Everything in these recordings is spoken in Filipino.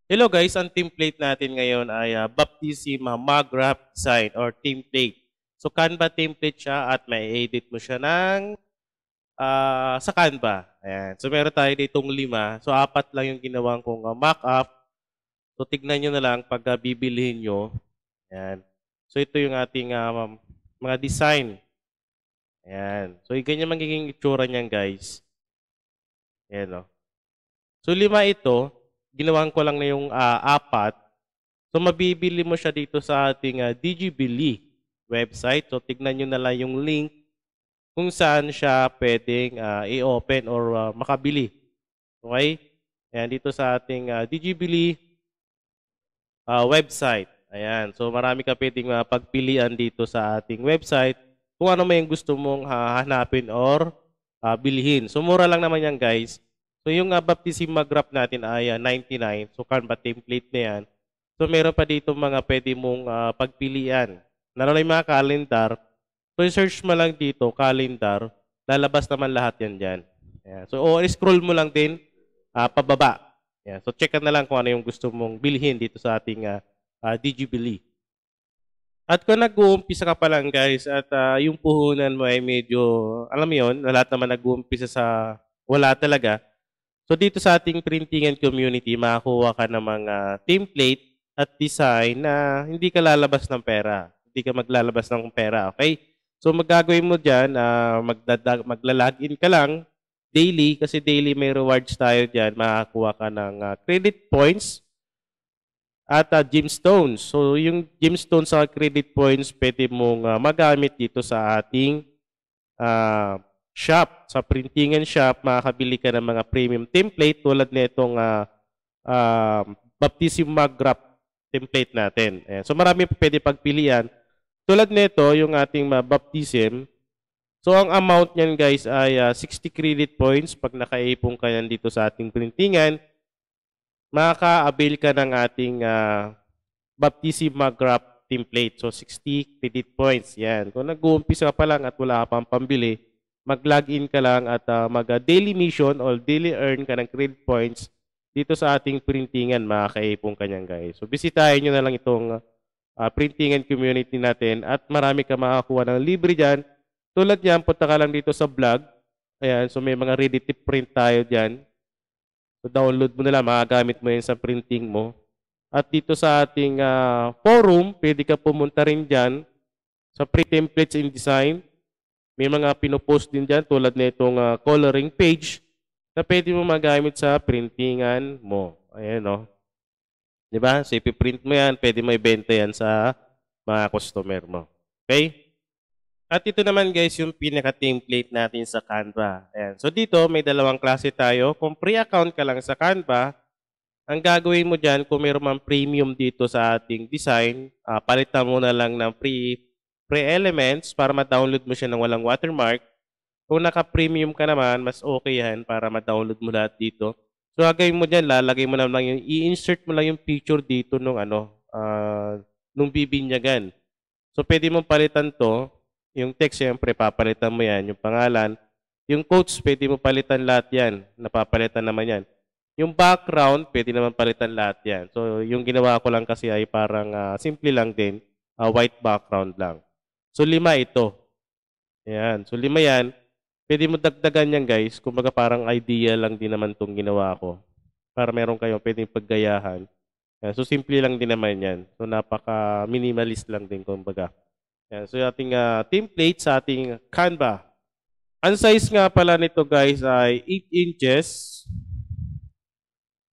Hello guys, ang template natin ngayon ay Baptism Mug Wrap Design or template. So Canva template siya at may edit mo siya sa Canva. Ayan. So meron tayo ditong 5. So 4 lang yung ginawan kong mock-up. So tignan nyo na lang pag bibilihin nyo. Ayan. So ito yung ating mga design. Ayan. So ganyan magiging itsura niyan guys. Ayan o. So 5 ito, ginawan ko lang na yung 4. So mabibili mo siya dito sa ating Digibili website. So tignan nyo na lang yung link kung saan siya pwedeng i-open or makabili. Okay? Ayan, dito sa ating Digibili website. Ayan. So marami ka pwedeng pagpilian dito sa ating website kung ano may gusto mong hanapin or bilhin. So mura lang naman yan guys. So yung baptism mag-wrap natin ay 99. So Canva template na yan. So meron pa dito mga pwede mong pagpilian. Lalo na yung mga calendar. So search mo lang dito, calendar. Lalabas naman lahat yan dyan. Ayan. So scroll mo lang din pababa. Ayan. So check na lang kung ano yung gusto mong bilhin dito sa ating Digibili. At kung nag-uumpisa ka pa lang guys at yung puhunan mo ay medyo, alam mo yun, lahat naman nag-uumpisa sa wala talaga. So dito sa ating printing and community, makakuha ka ng mga template at design na hindi ka lalabas ng pera. Hindi ka maglalabas ng pera, okay? So magagawin mo dyan, magla-login ka lang daily kasi daily may rewards tayo dyan. Makakuha ka ng credit points at gemstones. So yung gemstones sa credit points pwede mong magamit dito sa ating shop. Sa printingan shop, makakabili ka ng mga premium template tulad nitong Baptism Mug Wrap template natin. Ayan. So marami pa pwede pagpilian. Tulad nito, yung ating baptism. So ang amount niyan guys ay 60 credit points. Pag nakaipong ka yan dito sa ating printingan, makaka-avail ka ng ating Baptism Mug Wrap template. So 60 credit points. Yan. Kung nag-uumpisa ka pa lang at wala ka pang pambili, mag-login ka lang at mag-daily mission or daily earn ka ng credit points dito sa ating printingan, makakaipong kanyan guys. So bisitahin nyo na lang itong printingan community natin at marami ka makakuha ng libre dyan. Tulad yan, punta ka lang dito sa blog. Ayan, so may mga ready to print tayo dyan. So download mo na lang, makagamit mo yan sa printing mo. At dito sa ating forum, pwede ka pumunta rin dyan sa Print Templates in Design. May mga pinopost din dyan tulad na itong coloring page na pwede mo magamit sa printingan mo. Ayan o. Di ba? So ipiprint mo yan, pwede mo ibenta yan sa mga customer mo. Okay? At ito naman guys yung pinaka-template natin sa Canva. Ayan. So dito may dalawang klase tayo. Kung free account ka lang sa Canva, ang gagawin mo dyan, kung mayroon mang premium dito sa ating design, palitan mo na lang ng free elements para ma-download mo siya ng walang watermark. Kung naka-premium ka naman, mas okay yan para ma-download mo lahat dito. So, gagawin mo dyan, lalagay mo na lang yung, i-insert mo lang yung picture dito nung bibinyagan. So, pwede mong palitan to. Yung text, syempre, papalitan mo yan. Yung pangalan. Yung quotes, pwede mo palitan lahat yan. Napapalitan naman yan. Yung background, pwede naman palitan lahat yan. So, yung ginawa ko lang kasi ay parang simple lang din. White background lang. So, 5 ito. Ayan. So, 5 yan. Pwede mo dagdagan yan guys. Kumbaga parang idea lang din naman itong ginawa ko. Para meron kayong pwedeng paggayahan. Ayan. So simple lang din naman yan. So napaka-minimalist lang din kumbaga. Ayan. So yung ating template sa ating Canva. Ang size nga pala nito guys ay 8 inches.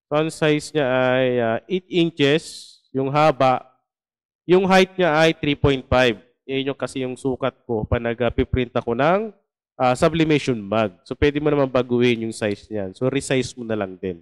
So ang size niya ay 8 inches. Yung haba. Yung height niya ay 3.5. Yan yung kasi yung sukat ko pa nag-print ako ng sublimation mug. So, pwede mo naman baguhin yung size niyan. So, resize mo na lang din.